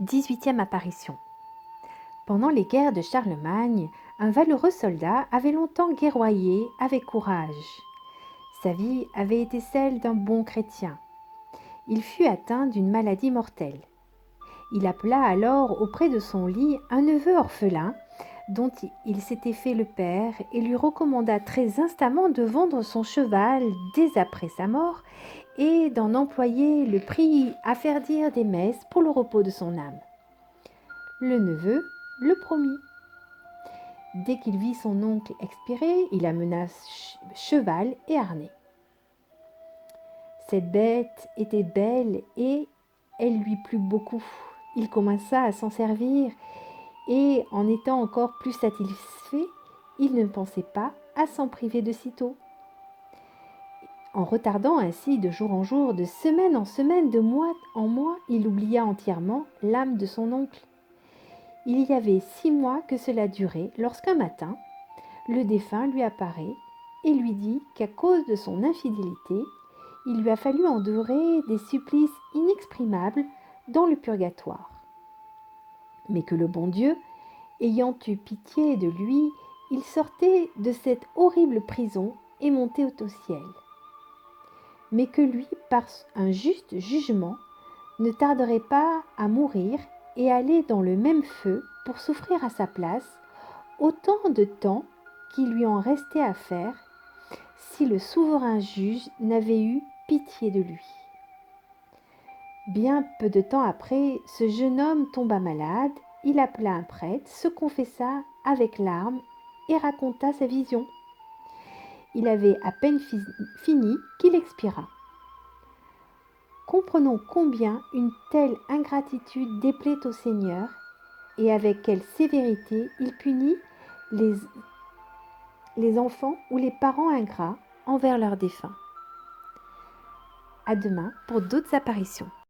18e apparition. Pendant les guerres de Charlemagne, un valeureux soldat avait longtemps guerroyé avec courage. Sa vie avait été celle d'un bon chrétien. Il fut atteint d'une maladie mortelle. Il appela alors auprès de son lit un neveu orphelin dont il s'était fait le père et lui recommanda très instamment de vendre son cheval dès après sa mort et d'en employer le prix à faire dire des messes pour le repos de son âme. Le neveu le promit. Dès qu'il vit son oncle expirer, il amena cheval et harnais. Cette bête était belle et elle lui plut beaucoup. Il commença à s'en servir et, en étant encore plus satisfait, il ne pensait pas à s'en priver de sitôt. En retardant ainsi de jour en jour, de semaine en semaine, de mois en mois, il oublia entièrement l'âme de son oncle. Il y avait 6 mois que cela durait lorsqu'un matin, le défunt lui apparaît et lui dit qu'à cause de son infidélité, il lui a fallu endurer des supplices inexprimables dans le purgatoire. Mais que le bon Dieu, ayant eu pitié de lui, il sortait de cette horrible prison et montait au ciel. Mais que lui, par un juste jugement, ne tarderait pas à mourir et aller dans le même feu pour souffrir à sa place autant de temps qu'il lui en restait à faire si le souverain juge n'avait eu pitié de lui. Bien peu de temps après, ce jeune homme tomba malade, il appela un prêtre, se confessa avec larmes et raconta sa vision. Il avait à peine fini qu'il expira. Comprenons combien une telle ingratitude déplaît au Seigneur et avec quelle sévérité il punit les enfants ou les parents ingrats envers leurs défunts. À demain pour d'autres apparitions.